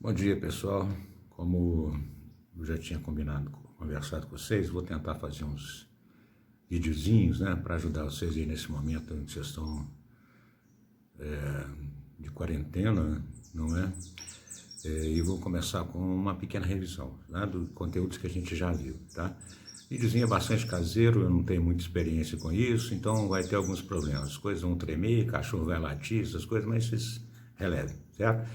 Bom dia, pessoal. Como eu já tinha conversado com vocês, vou tentar fazer uns videozinhos, né, para ajudar vocês aí nesse momento em que vocês estão de quarentena, né, não é? E vou começar com uma pequena revisão, né, dos conteúdos que a gente já viu, tá? Videozinho é bastante caseiro, eu não tenho muita experiência com isso, então vai ter alguns problemas. As coisas vão tremer, cachorro vai latir, essas coisas, mas vocês relevem, certo?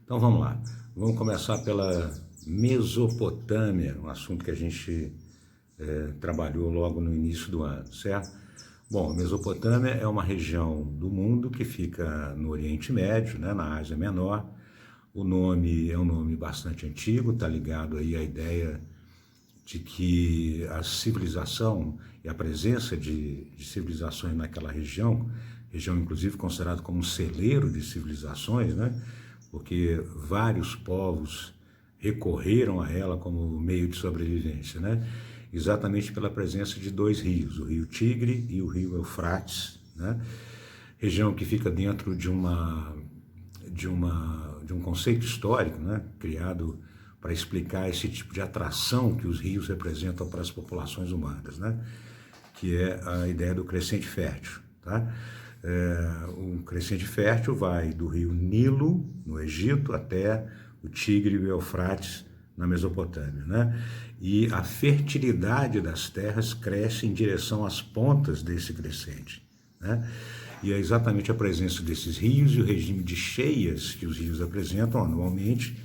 Então vamos lá. Vamos começar pela Mesopotâmia, um assunto que a gente trabalhou logo no início do ano, certo? Bom, Mesopotâmia é uma região do mundo que fica no Oriente Médio, né, na Ásia Menor. O nome é um nome bastante antigo, está ligado aí à ideia de que a civilização e a presença de civilizações naquela região inclusive considerada como um celeiro de civilizações, né? Porque vários povos recorreram a ela como meio de sobrevivência, né? Exatamente pela presença de dois rios, o rio Tigre e o rio Eufrates, né? Região que fica dentro de um conceito histórico, né? Criado para explicar esse tipo de atração que os rios representam para as populações humanas, né? Que é a ideia do crescente fértil, tá? O crescente fértil vai do rio Nilo, no Egito, até o Tigre e o Eufrates, na Mesopotâmia, né? E a fertilidade das terras cresce em direção às pontas desse crescente, né? E é exatamente a presença desses rios e o regime de cheias que os rios apresentam anualmente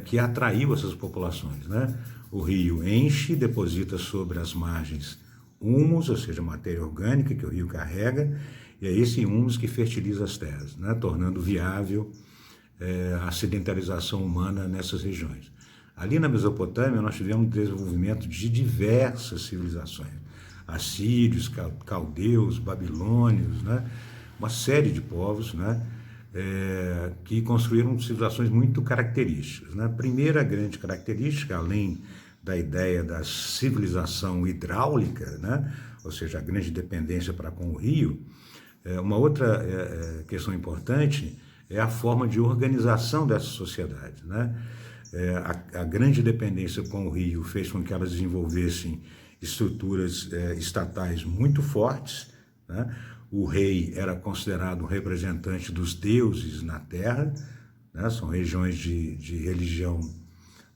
que atraiu essas populações, né? O rio enche e deposita sobre as margens humus, ou seja, matéria orgânica que o rio carrega, e é esse humus que fertiliza as terras, né? Tornando viável a sedentarização humana nessas regiões. Ali na Mesopotâmia nós tivemos desenvolvimento de diversas civilizações, assírios, caldeus, babilônios, né? Uma série de povos, né? Que construíram civilizações muito características, né? A primeira grande característica, além da ideia da civilização hidráulica, né? Ou seja, a grande dependência para com o rio, uma outra questão importante é a forma de organização dessa sociedade, né? A grande dependência com o rio fez com que elas desenvolvessem estruturas estatais muito fortes, né? O rei era considerado um representante dos deuses na terra, né? São regiões de religião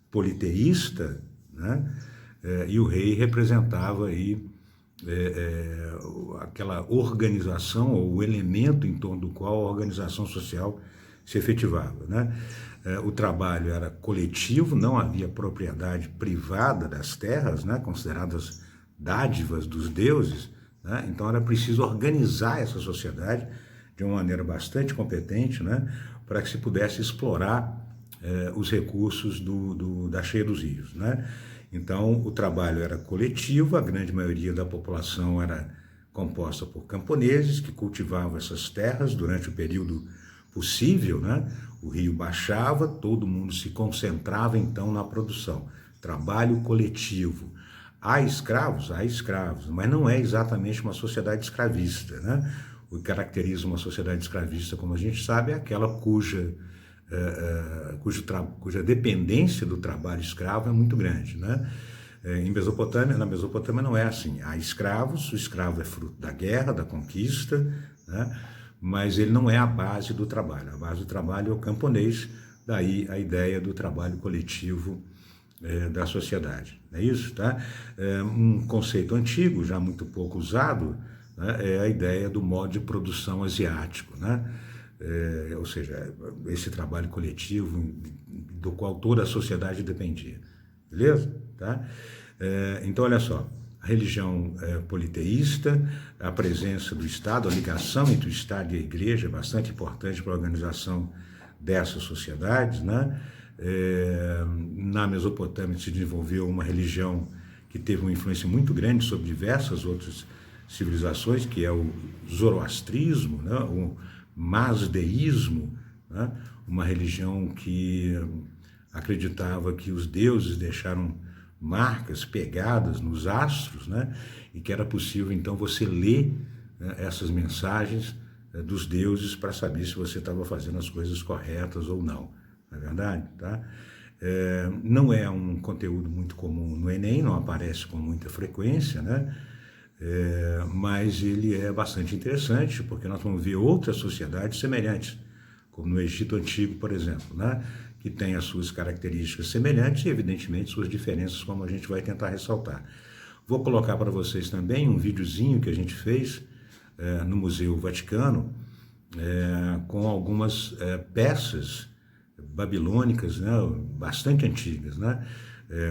politeísta, né? E o rei representava aí aquela organização ou o elemento em torno do qual a organização social se efetivava, né? O trabalho era coletivo, não havia propriedade privada das terras, né? Consideradas dádivas dos deuses, né? Então era preciso organizar essa sociedade de uma maneira bastante competente, né? Para que se pudesse explorar os recursos da cheia dos rios, né? Então o trabalho era coletivo, a grande maioria da população era composta por camponeses que cultivavam essas terras durante o período possível, né? O rio baixava, todo mundo se concentrava então na produção. Trabalho coletivo. Há escravos, mas não é exatamente uma sociedade escravista, né? O que caracteriza uma sociedade escravista, como a gente sabe, é aquela cuja dependência do trabalho escravo é muito grande, né? Na Mesopotâmia não é assim. Há escravos, o escravo é fruto da guerra, da conquista, né? Mas ele não é a base do trabalho. A base do trabalho é o camponês, daí a ideia do trabalho coletivo da sociedade. É isso, tá? Um conceito antigo, já muito pouco usado, né, é a ideia do modo de produção asiático, né? Ou seja, esse trabalho coletivo do qual toda a sociedade dependia. Beleza? Tá? Então, olha só, a religião politeísta, a presença do Estado, a ligação entre o Estado e a Igreja é bastante importante para a organização dessas sociedades, né? Na Mesopotâmia se desenvolveu uma religião que teve uma influência muito grande sobre diversas outras civilizações, que é o zoroastrismo, né? O masdeísmo, né? Uma religião que acreditava que os deuses deixaram marcas, pegadas nos astros, né? E que era possível então você ler, né, essas mensagens dos deuses para saber se você estava fazendo as coisas corretas ou não. na verdade, tá? Não é um conteúdo muito comum no Enem, não aparece com muita frequência, né? Mas ele é bastante interessante, porque nós vamos ver outras sociedades semelhantes, como no Egito Antigo, por exemplo, né? Que tem as suas características semelhantes e, evidentemente, suas diferenças, como a gente vai tentar ressaltar. Vou colocar para vocês também um videozinho que a gente fez no Museu Vaticano, com algumas peças babilônicas, né, bastante antigas, né,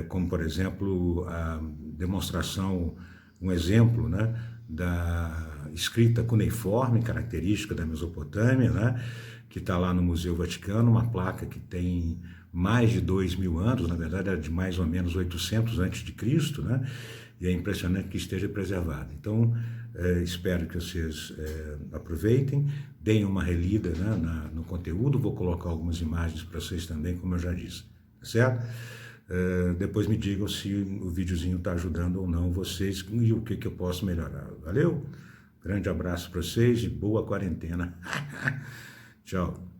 como, por exemplo, a demonstração, um exemplo, né, da escrita cuneiforme, característica da Mesopotâmia, né, que está lá no Museu Vaticano, uma placa que tem mais de 2.000 anos, na verdade era de mais ou menos 800 antes de Cristo, né, e é impressionante que esteja preservada. Então, espero que vocês aproveitem, deem uma relida, né, no conteúdo, vou colocar algumas imagens para vocês também, como eu já disse, tá certo? Depois me digam se o videozinho está ajudando ou não vocês e o que eu posso melhorar. Valeu? Grande abraço para vocês e boa quarentena. Tchau.